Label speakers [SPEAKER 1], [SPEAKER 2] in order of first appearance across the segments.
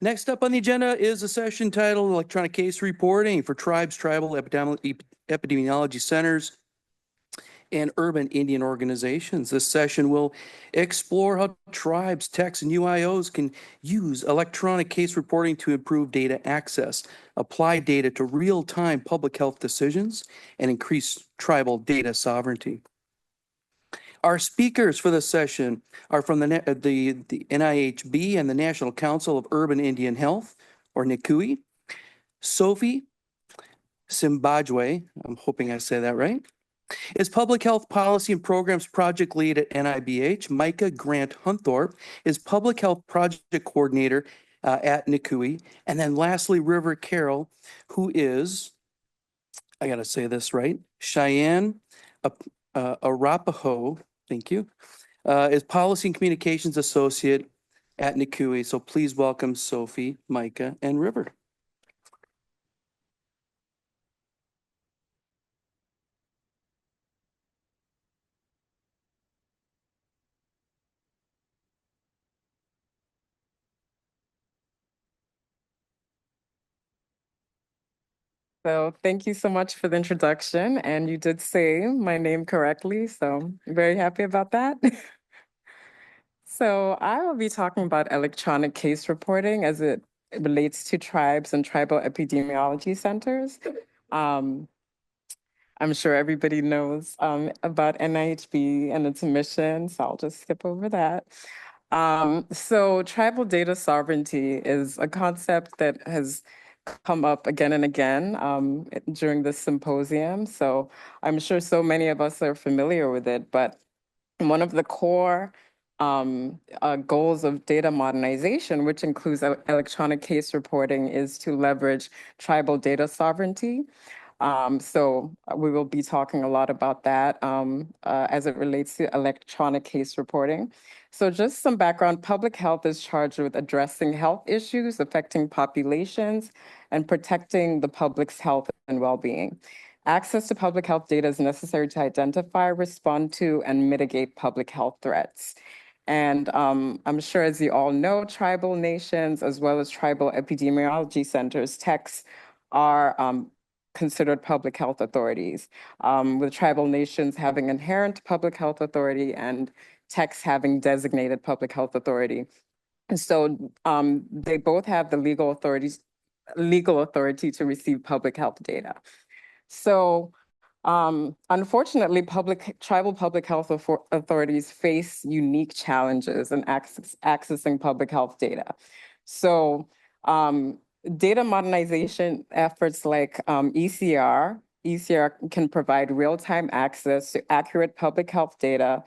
[SPEAKER 1] Next up on the agenda is a session titled Electronic Case Reporting for Tribes, Tribal Epidemiology Centers, and Urban Indian Organizations. This session will explore how tribes, TECs, and UIOs can use electronic case reporting to improve data access, apply data to real-time public health decisions, and increase tribal data sovereignty. Our speakers for this session are from the NIHB and the National Council of Urban Indian Health, or NCUI. Sophie Simbajwe, I'm hoping I say that right, is Public Health Policy and Programs Project Lead at NIBH. Micah Grant Hunthorpe is Public Health Project Coordinator at NCUI. And then lastly, River Carroll, who is, I got to say this right, Cheyenne Arapaho, thank you, is Policy and Communications Associate at NCUI. So please welcome Sophie, Micah, and River.
[SPEAKER 2] So thank you so much for the introduction. And you did say my name correctly, so I'm very happy about that. So I will be talking about electronic case reporting as it relates to tribes and tribal epidemiology centers. I'm sure everybody knows about NIHB and its mission, so I'll just skip over that. So tribal data sovereignty is a concept that has come up again and again during this symposium. So I'm sure so many of us are familiar with it, but one of the core goals of data modernization, which includes electronic case reporting, is to leverage tribal data sovereignty. So we will be talking a lot about that as it relates to electronic case reporting. So just some background, public health is charged with addressing health issues affecting populations and protecting the public's health and well-being. Access to public health data is necessary to identify, respond to, and mitigate public health threats. And I'm sure, as you all know, tribal nations, as well as tribal epidemiology centers, TECs, are considered public health authorities, with tribal nations having inherent public health authority and TECs having designated public health authority. And so they both have the legal authority to receive public health data. So unfortunately, tribal public health authorities face unique challenges in accessing public health data. So data modernization efforts like eCR can provide real-time access to accurate public health data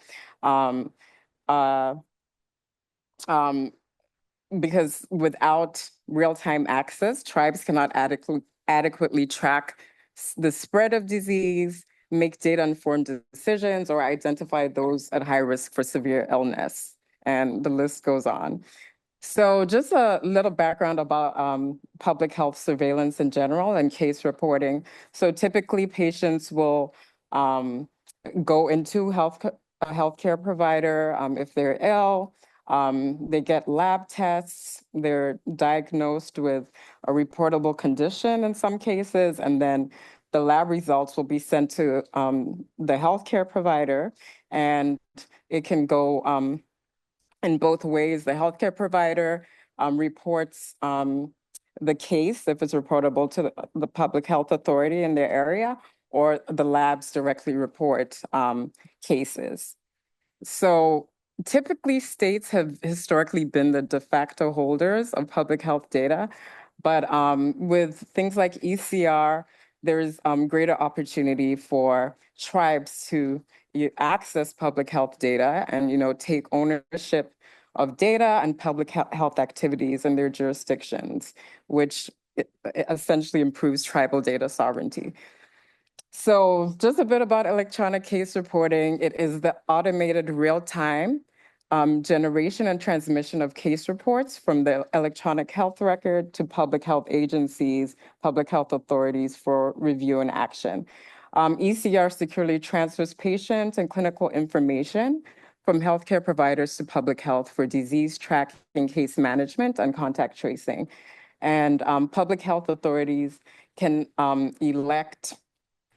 [SPEAKER 2] because without real-time access, tribes cannot adequately track the spread of disease, make data-informed decisions, or identify those at high risk for severe illness. And the list goes on. So just a little background about public health surveillance in general and case reporting. So typically patients will go into a healthcare provider if they're ill. They get lab tests, they're diagnosed with a reportable condition in some cases, and then the lab results will be sent to the healthcare provider, and it can go in both ways. The healthcare provider reports the case if it's reportable to the public health authority in their area, or the labs directly report cases. So typically, states have historically been the de facto holders of public health data, but with things like eCR, there's greater opportunity for tribes to access public health data and take ownership of data and public health activities in their jurisdictions, which essentially improves tribal data sovereignty. So just a bit about electronic case reporting. It is the automated real-time generation and transmission of case reports from the electronic health record to public health agencies, public health authorities for review and action. eCR securely transfers patient and clinical information from healthcare providers to public health for disease tracking, case management, and contact tracing. And public health authorities can elect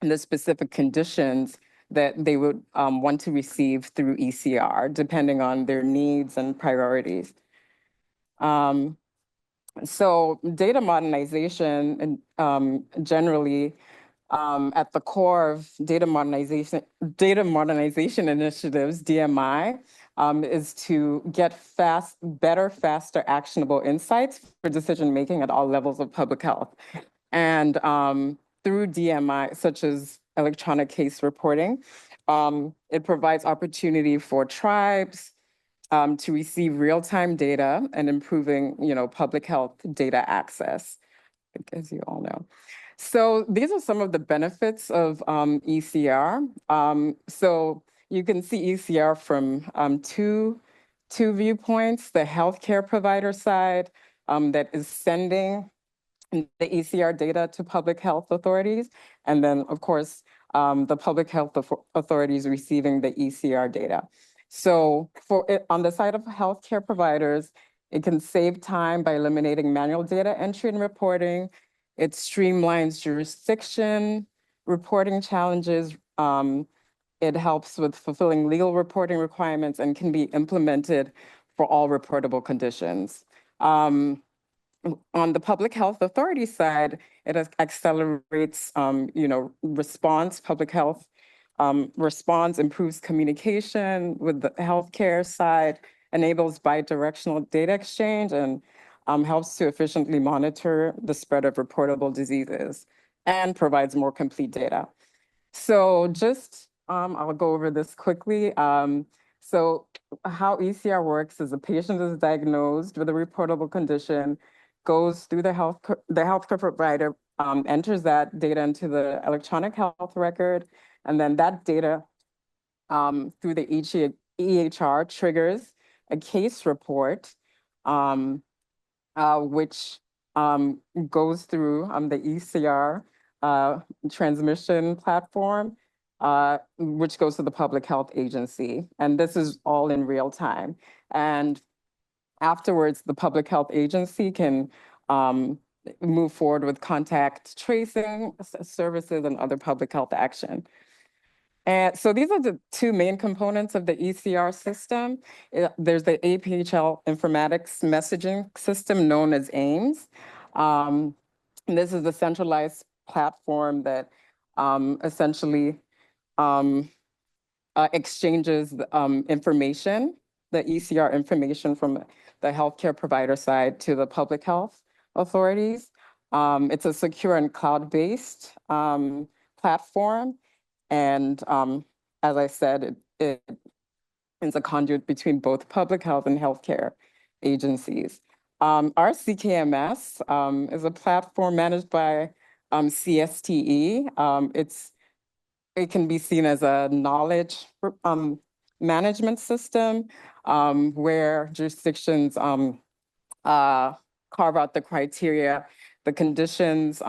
[SPEAKER 2] the specific conditions that they would want to receive through eCR, depending on their needs and priorities. So data modernization and generally at the core of data modernization initiatives, DMI, is to get better, faster, actionable insights for decision making at all levels of public health. And through DMI, such as electronic case reporting, it provides opportunity for tribes to receive real-time data and improving, public health data access, as you all know. So these are some of the benefits of eCR. So you can see eCR from two viewpoints: the healthcare provider side that is sending the eCR data to public health authorities, and then, of course, the public health authorities receiving the eCR data. So on the side of healthcare providers, it can save time by eliminating manual data entry and reporting. It streamlines jurisdiction, reporting challenges. It helps with fulfilling legal reporting requirements and can be implemented for all reportable conditions. On the public health authority side, it accelerates, response, public health response, improves communication with the healthcare side, enables bidirectional data exchange, and helps to efficiently monitor the spread of reportable diseases and provides more complete data. So I'll go over this quickly. So how eCR works is a patient is diagnosed with a reportable condition, goes through the healthcare provider, enters that data into the electronic health record, and then that data through the EHR triggers a case report, which goes through the eCR transmission platform, which goes to the public health agency. And this is all in real time. And afterwards, the public health agency can move forward with contact tracing services and other public health action. And so these are the two main components of the eCR system. There's the APHL informatics messaging system known as AIMS. This is a centralized platform that essentially exchanges information, the eCR information from the healthcare provider side to the public health authorities. It's a secure and cloud-based platform. And as I said, it is a conduit between both public health and healthcare agencies. Our CKMS is a platform managed by CSTE. It can be seen as a knowledge management system where jurisdictions carve out the criteria, the conditions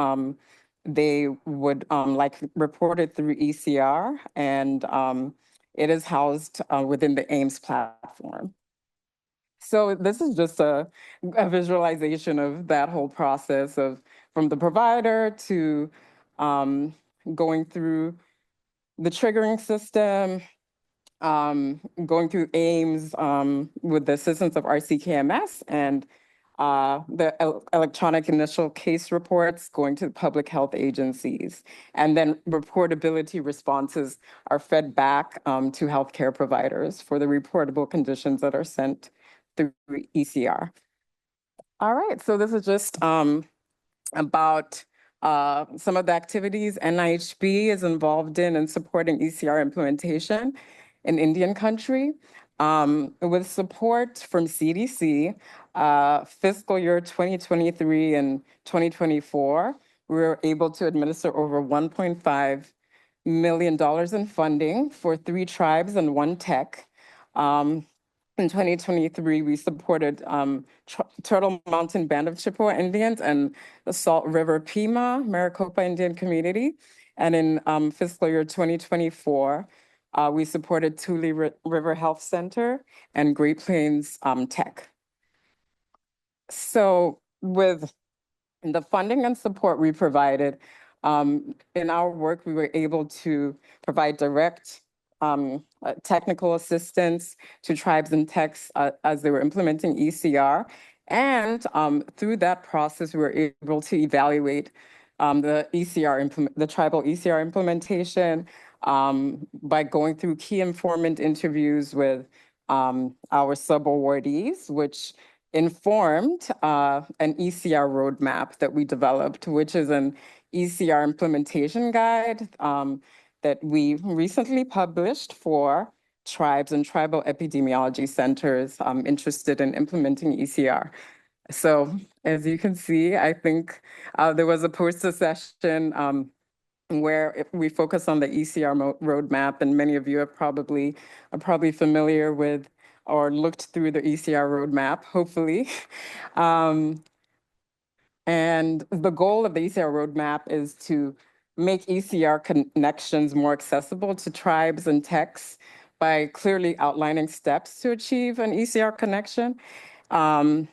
[SPEAKER 2] they would like reported through eCR, and it is housed within the AIMS platform. So this is just a visualization of that whole process from the provider to going through the triggering system, going through AIMS with the assistance of RCKMS, and the electronic initial case reports going to public health agencies. And then reportability responses are fed back to healthcare providers for the reportable conditions that are sent through eCR. All right, so this is just about some of the activities NIHB is involved in supporting eCR implementation in Indian country. With support from CDC, fiscal year 2023 and 2024, we were able to administer over $1.5 million in funding for 3 tribes and 1 TEC. In 2023, we supported Turtle Mountain Band of Chippewa Indians and the Salt River Pima Maricopa Indian Community. And in fiscal year 2024, We supported River Health Center and Great Plains Tech. So with the funding and support we provided, in our work, we were able to provide direct technical assistance to tribes and techs as they were implementing eCR. And through that process, we were able to evaluate the tribal eCR implementation by going through key informant interviews with our sub-awardees, which informed an eCR roadmap that we developed, which is an eCR implementation guide that we recently published for tribes and tribal epidemiology centers interested in implementing eCR. So as you can see, I think there was a poster session where we focus on the eCR roadmap, and many of you are probably familiar with or looked through the eCR roadmap, hopefully. And the goal of the eCR roadmap is to make eCR connections more accessible to tribes and techs by clearly outlining steps to achieve an eCR connection. The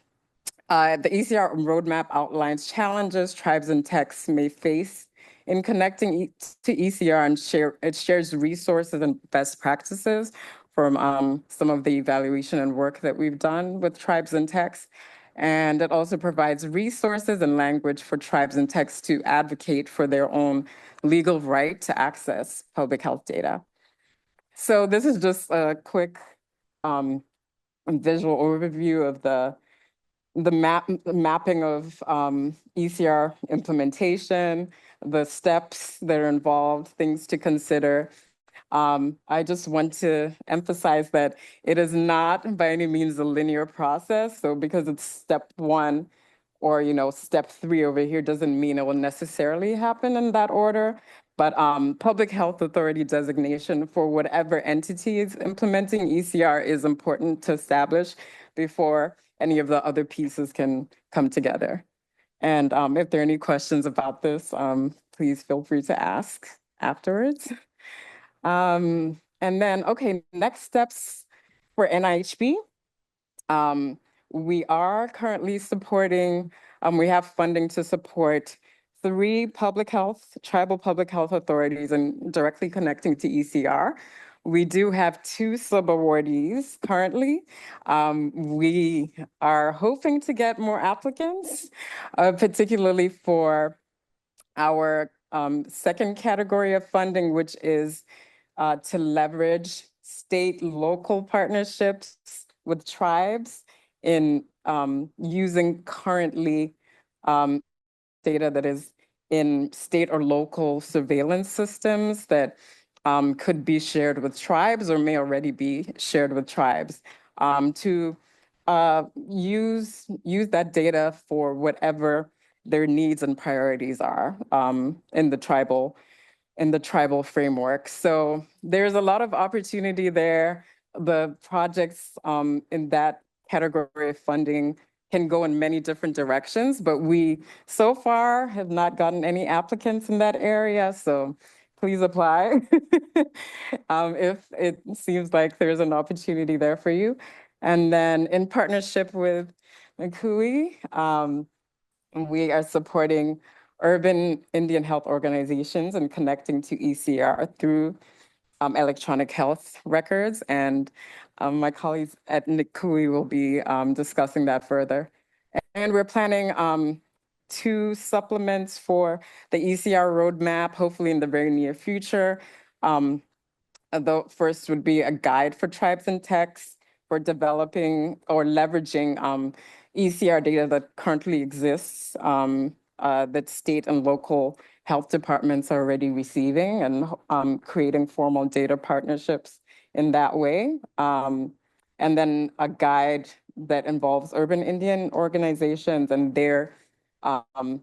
[SPEAKER 2] eCR roadmap outlines challenges tribes and techs may face in connecting to eCR, and it shares resources and best practices from some of the evaluation and work that we've done with tribes and techs. And it also provides resources and language for tribes and techs to advocate for their own legal right to access public health data. So this is just a quick visual overview of the mapping of eCR implementation, the steps that are involved, things to consider. I just want to emphasize that it is not by any means a linear process. So because it's step one or step three over here doesn't mean it will necessarily happen in that order. But public health authority designation for whatever entity is implementing eCR is important to establish before any of the other pieces can come together. And if there are any questions about this, please feel free to ask afterwards. And then, okay, next steps for NIHB. We are currently supporting, we have funding to support 3 tribal public health authorities and directly connecting to eCR. We do have 2 sub-awardees currently. We are hoping to get more applicants, particularly for our second category of funding, which is to leverage state local partnerships with tribes in using currently data that is in state or local surveillance systems that could be shared with tribes or may already be shared with tribes to use that data for whatever their needs and priorities are in the tribal framework. So there's a lot of opportunity there. The projects in that category of funding can go in many different directions, but we so far have not gotten any applicants in that area. So please apply if it seems like there's an opportunity there for you. And then in partnership with McCooey, we are supporting urban Indian health organizations and connecting to eCR through electronic health records. And my colleagues at NICUI will be discussing that further. And we're planning 2 supplements for the eCR roadmap, hopefully in the very near future. The first would be a guide for tribes and techs for developing or leveraging eCR data that currently exists that state and local health departments are already receiving, and creating formal data partnerships in that way. And then a guide that involves urban Indian organizations and their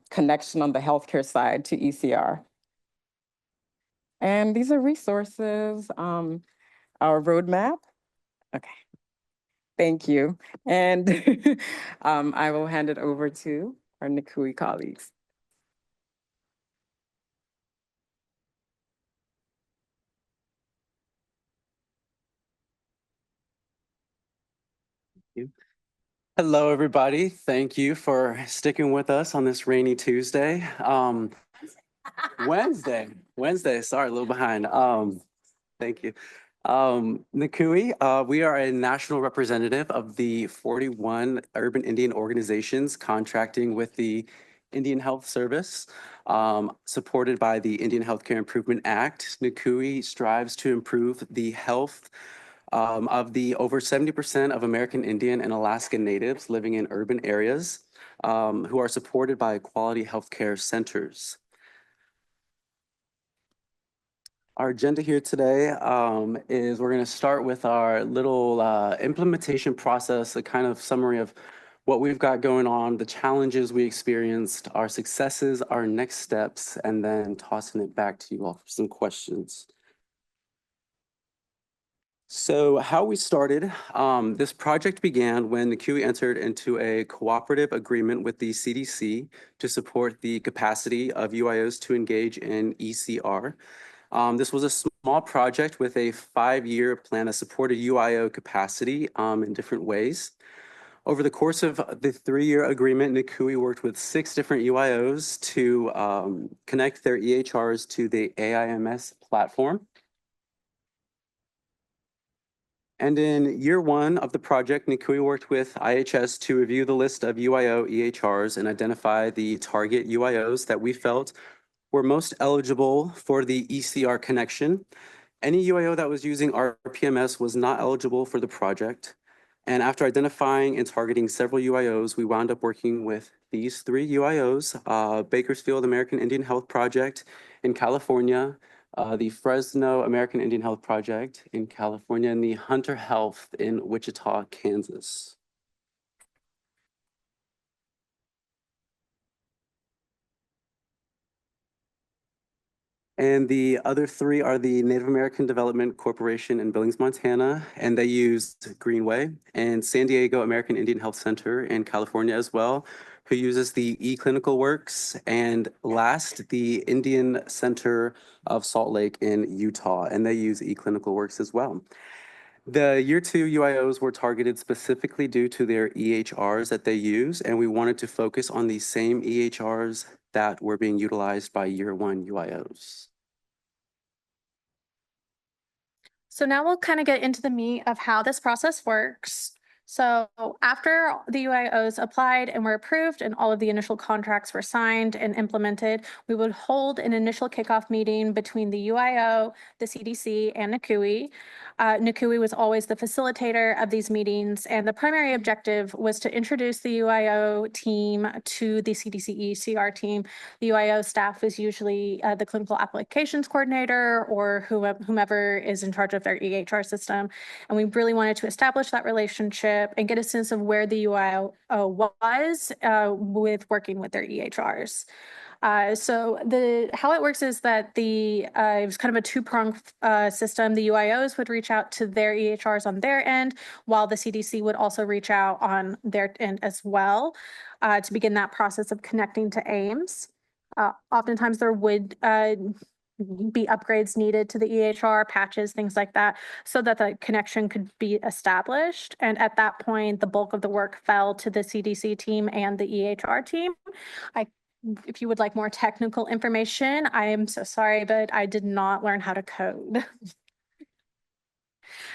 [SPEAKER 2] connection on the healthcare side to eCR. And these are resources, our roadmap. Okay, thank you. And I will hand it over to our NICUI colleagues.
[SPEAKER 3] Hello, everybody. Thank you for sticking with us on this rainy Tuesday. Wednesday. Sorry, a little behind. Thank you. NCUI, we are a national representative of the 41 urban Indian organizations contracting with the Indian Health Service, supported by the Indian Healthcare Improvement Act. NCUI strives to improve the health of the over 70% of American Indian and Alaskan natives living in urban areas who are supported by quality healthcare centers. Our agenda here today is we're going to start with our little implementation process, a kind of summary of what we've got going on, the challenges we experienced, our successes, our next steps, and then tossing it back to you all for some questions. So how we started, this project began when the QE entered into a cooperative agreement with the CDC to support the capacity of UIOs to engage in eCR. This was a small project with a 5-year plan to support a UIO capacity in different ways. Over the course of the 3-year agreement, NCUI worked with 6 different UIOs to connect their EHRs to the AIMS platform. And in year 1 of the project, NCUI worked with IHS to review the list of UIO EHRs and identify the target UIOs that we felt were most eligible for the eCR connection. Any UIO that was using RPMS was not eligible for the project. And after identifying and targeting several UIOs, we wound up working with these 3 UIOs, Bakersfield American Indian Health Project in California, the Fresno American Indian Health Project in California, and the Hunter Health in Wichita, Kansas. And the other 3 are the Native American Development Corporation in Billings, Montana, and they used Greenway, and San Diego American Indian Health Center in California as well, who uses the eClinical Works, and last, the Indian Center of Salt Lake in Utah, and they use eClinical Works as well. The year 2 UIOs were targeted specifically due to their EHRs that they use, and we wanted to focus on the same EHRs that were being utilized by year 1 UIOs.
[SPEAKER 4] So now we'll kind of get into the meat of how this process works. So after the UIOs applied and were approved and all of the initial contracts were signed and implemented, we would hold an initial kickoff meeting between the UIO, the CDC, and NCUI. NCUI was always the facilitator of these meetings, and the primary objective was to introduce the UIO team to the CDC eCR team. The UIO staff is usually the clinical applications coordinator or whomever is in charge of their EHR system. And we really wanted to establish that relationship and get a sense of where the UIO was with working with their EHRs. So how it works is that it was kind of a 2-pronged system. The UIOs would reach out to their EHRs on their end, while the CDC would also reach out on their end as well to begin that process of connecting to AIMS. Oftentimes there would be upgrades needed to the EHR, patches, things like that, so that the connection could be established. And at that point, the bulk of the work fell to the CDC team and the EHR team. If you would like more technical information, I am so sorry, but I did not learn how to code.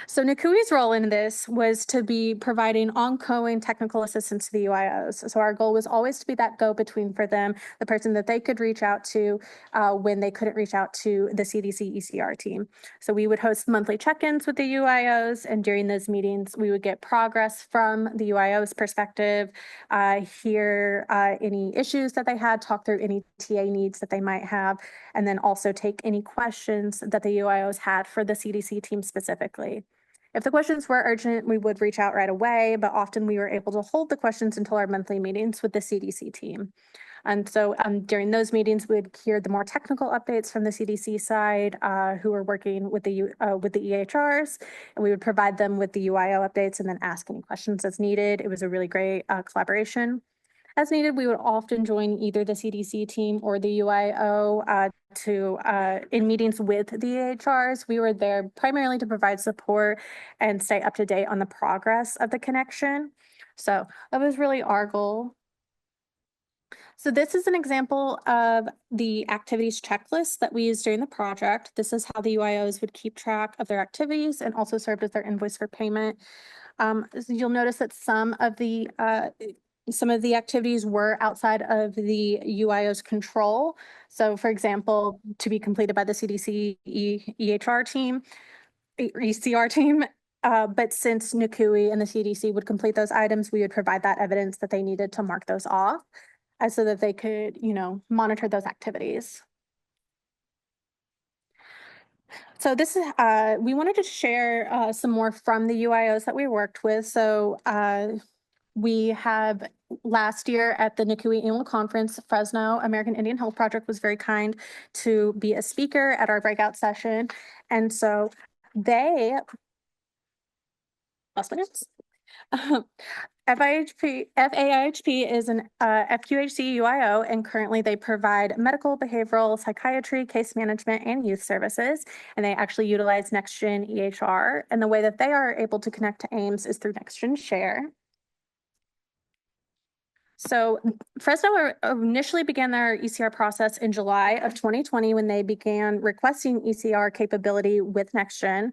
[SPEAKER 4] So NCUI's role in this was to be providing ongoing technical assistance to the UIOs. So our goal was always to be that go-between for them, the person that they could reach out to when they couldn't reach out to the CDC ECR team. So we would host monthly check-ins with the UIOs, and during those meetings, we would get progress from the UIO's perspective, hear any issues that they had, talk through any TA needs that they might have, and then also take any questions that the UIOs had for the CDC team specifically. If the questions were urgent, we would reach out right away, but often we were able to hold the questions until our monthly meetings with the CDC team. And so during those meetings, we'd hear the more technical updates from the CDC side, who were working with the EHRs, and we would provide them with the UIO updates and then ask any questions as needed. It was a really great collaboration. As needed, we would often join either the CDC team or the UIO in meetings with the EHRs. We were there primarily to provide support and stay up to date on the progress of the connection. So that was really our goal. So this is an example of the activities checklist that we used during the project. This is how the UIOs would keep track of their activities and also served as their invoice for payment. So you'll notice that some of the activities were outside of the UIO's control. So for example, to be completed by the CDC EHR team, eCR team. But since NCUI and the CDC would complete those items, we would provide that evidence that they needed to mark those off so that they could, monitor those activities. So this is, we wanted to share some more from the UIOs that we worked with. So we have last year at the NCUI annual conference, Fresno American Indian Health Project was very kind to be a speaker at our breakout session. And so they, last minutes. FAIHP is an FQHC UIO, and currently they provide medical, behavioral, psychiatry, case management, and youth services. And they actually utilize NextGen EHR. And the way that they are able to connect to AIMS is through NextGen Share. So Fresno initially began their ECR process in July of 2020 when they began requesting ECR capability with NextGen.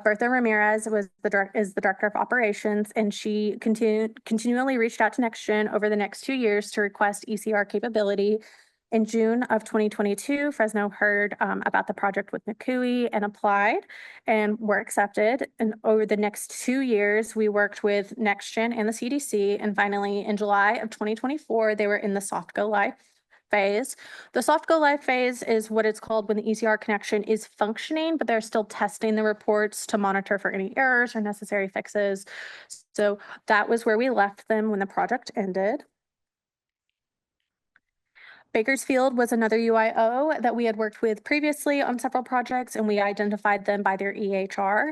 [SPEAKER 4] Bertha Ramirez is the director of operations, and she continually reached out to NextGen over the next 2 years to request ECR capability. In June of 2022, Fresno heard about the project with NCUI and applied and were accepted. And over the next 2 years, we worked with NextGen and the CDC. And finally, in July of 2024, they were in the soft go live phase. The soft go live phase is what it's called when the ECR connection is functioning, but they're still testing the reports to monitor for any errors or necessary fixes. So that was where we left them when the project ended. Bakersfield was another UIO that we had worked with previously on several projects, and we identified them by their EHR.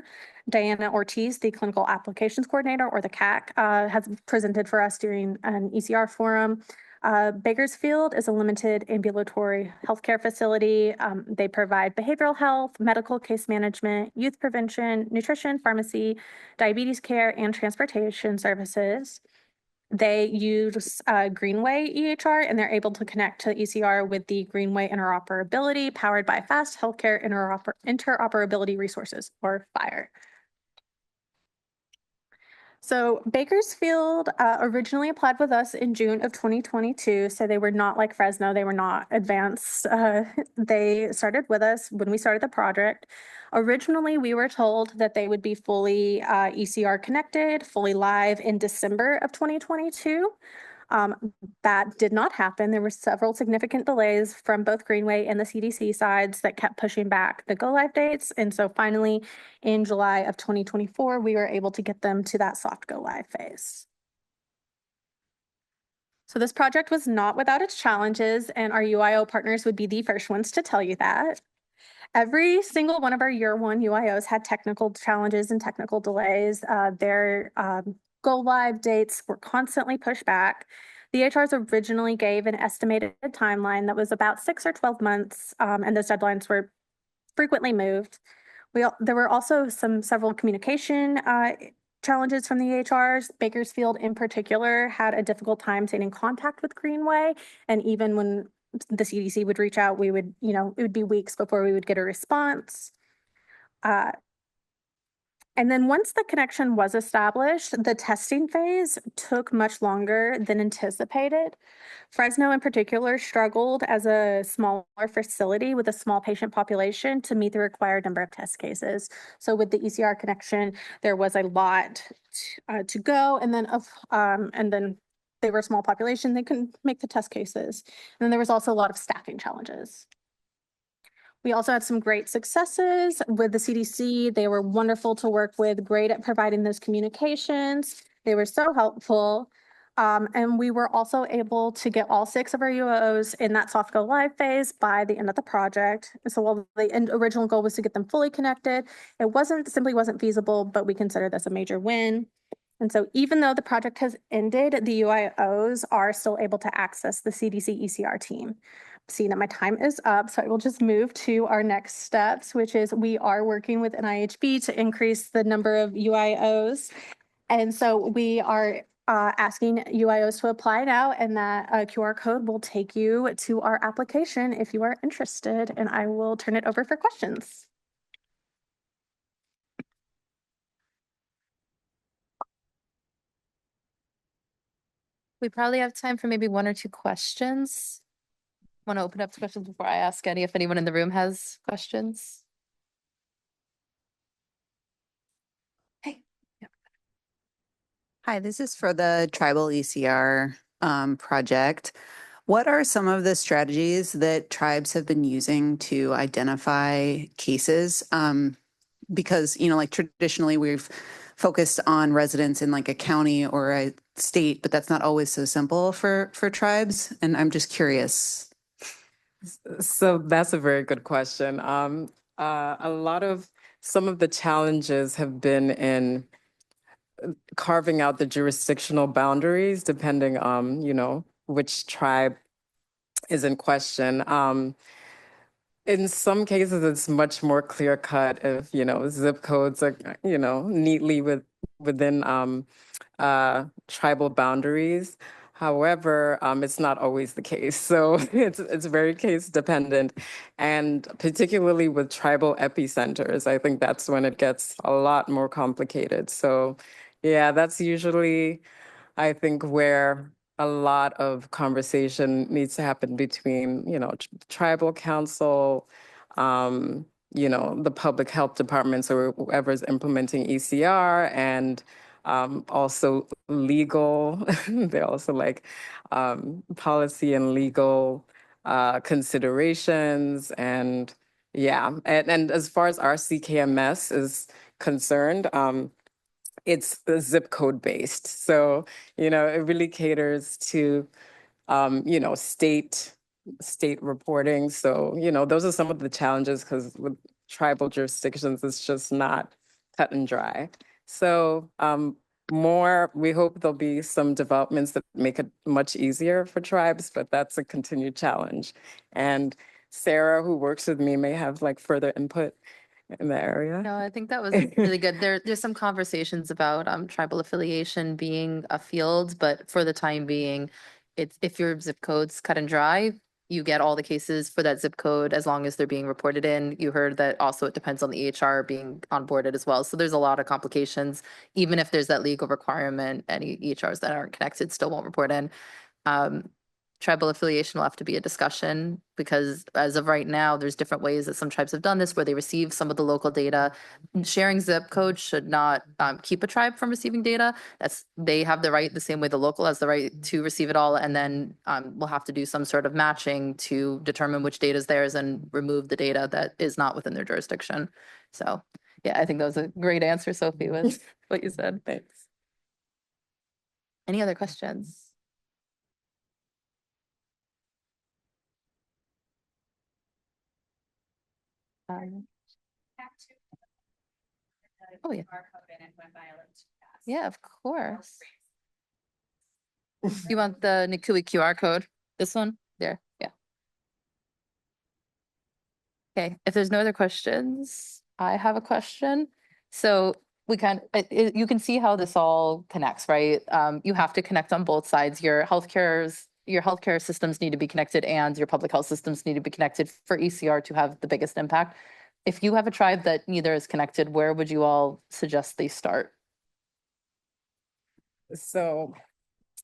[SPEAKER 4] Diana Ortiz, the Clinical Applications Coordinator, or the CAC, has presented for us during an ECR forum. Bakersfield is a limited ambulatory healthcare facility. They provide behavioral health, medical case management, youth prevention, nutrition, pharmacy, diabetes care, and transportation services. They use Greenway EHR, and they're able to connect to ECR with the Greenway interoperability powered by Fast Healthcare Interoperability Resources, or FHIR. So Bakersfield originally applied with us in June of 2022. So they were not like Fresno. They were not advanced. They started with us when we started the project. Originally, we were told that they would be fully ECR connected, fully live in December of 2022. That did not happen. There were several significant delays from both Greenway and the CDC sides that kept pushing back the go live dates. And so finally, in July of 2024, we were able to get them to that soft go live phase. So this project was not without its challenges, and our UIO partners would be the first ones to tell you that. Every single one of our year one UIOs had technical challenges and technical delays. Their go live dates were constantly pushed back. The HRs originally gave an estimated timeline that was about 6 or 12 months, and those deadlines were frequently moved. There were also several communication challenges from the EHRs. Bakersfield in particular had a difficult time staying in contact with Greenway, and even when the CDC would reach out, it would be weeks before we would get a response. And then once the connection was established, the testing phase took much longer than anticipated. Fresno in particular struggled as a smaller facility with a small patient population to meet the required number of test cases. So with the ECR connection, there was a lot to go, and then they were a small population, they couldn't make the test cases. And then there was also a lot of staffing challenges. We also had some great successes with the CDC. They were wonderful to work with, great at providing those communications. They were so helpful. And we were also able to get all 6 of our UIOs in that soft go live phase by the end of the project. So while the original goal was to get them fully connected, it simply wasn't feasible, but we consider this a major win. And so even though the project has ended, the UIOs are still able to access the CDC ECR team. Seeing that my time is up, so I will just move to our next steps, which is we are working with NIHB to increase the number of UIOs. And so we are asking UIOs to apply now, and that QR code will take you to our application if you are interested. And I will turn it over for questions.
[SPEAKER 5] We probably have time for maybe one or two questions. Want to open up to questions before I ask any, if anyone in the room has questions? Hey.
[SPEAKER 6] Hi, this is for the Tribal ECR project. What are some of the strategies that tribes have been using to identify cases? Because, like traditionally we've focused on residents in like a county or a state, but that's not always so simple for tribes. And I'm just curious.
[SPEAKER 2] So that's a very good question. Some of the challenges have been in carving out the jurisdictional boundaries depending on, which tribe is in question. In some cases, it's much more clear cut if, zip codes are, neatly within tribal boundaries. However, it's not always the case. So it's very case dependent. And particularly with tribal epicenters, I think that's when it gets a lot more complicated. So yeah, that's usually, I think, where a lot of conversation needs to happen between, tribal council, the public health departments or whoever's implementing ECR, and also legal. They also like policy and legal considerations. And yeah, and as far as our CKMS is concerned, it's zip code based. So, it really caters to, state reporting. So, those are some of the challenges because with tribal jurisdictions, it's just not cut and dry. So, we hope there'll be some developments that make it much easier for tribes, but that's a continued challenge. And Sarah, who works with me, may have like further input in the area.
[SPEAKER 5] No, I think that was really good. There's some conversations about tribal affiliation being a field, but for the time being, it's if your zip code's cut and dry, you get all the cases for that zip code as long as they're being reported in. You heard that also it depends on the EHR being onboarded as well. So there's a lot of complications. Even if there's that legal requirement, any EHRs that aren't connected still won't report in. Tribal affiliation will have to be a discussion because as of right now, there's different ways that some tribes have done this where they receive some of the local data. Sharing zip code should not keep a tribe from receiving data. They have the right, the same way the local has the right to receive it all. And then we'll have to do some sort of matching to determine which data is theirs and remove the data that is not within their jurisdiction. So yeah, I think that was a great answer, Sophie, with what you said.
[SPEAKER 2] Thanks.
[SPEAKER 5] Any other questions? Oh, yeah. Yeah, of course. You want the Nikui QR code? This one? There, yeah. Okay, if there's no other questions, I have a question. So you can see how this all connects, right? You have to connect on both sides. Your healthcare systems need to be connected and your public health systems need to be connected for ECR to have the biggest impact. If you have a tribe that neither is connected, where would you all suggest they start?
[SPEAKER 2] So,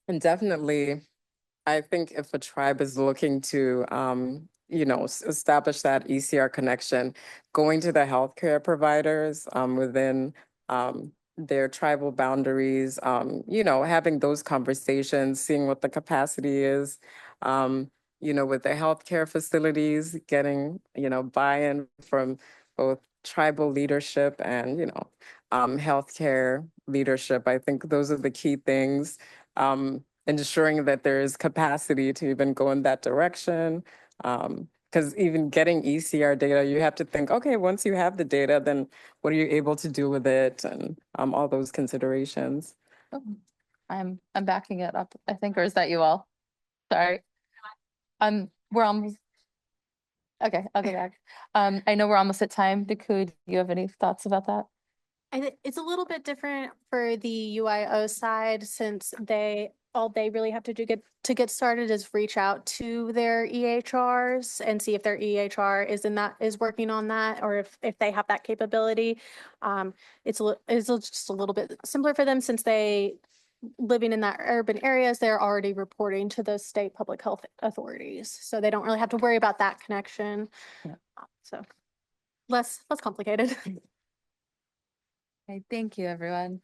[SPEAKER 2] and definitely, I think if a tribe is looking to, establish that ECR connection, going to the healthcare providers within their tribal boundaries, having those conversations, seeing what the capacity is, with the healthcare facilities, getting, buy-in from both tribal leadership and, healthcare leadership. I think those are the key things. Ensuring that there is capacity to even go in that direction. Because even getting ECR data, you have to think, okay, once you have the data, then what are you able to do with it, and all those considerations.
[SPEAKER 5] Oh, I'm backing it up, I think, or is that you all? Sorry. We're almost. Okay, I'll go back. I know we're almost at time. Nikui, do you have any thoughts about that?
[SPEAKER 4] It's a little bit different for the UIO side since all they really have to do to get started is reach out to their EHRs and see if their EHR is working on that, or if they have that capability. It's just a little bit simpler for them since they living in that urban areas, they're already reporting to the state public health authorities. So they don't really have to worry about that connection.
[SPEAKER 2] Yeah.
[SPEAKER 4] So less complicated.
[SPEAKER 5] Okay, thank you, everyone.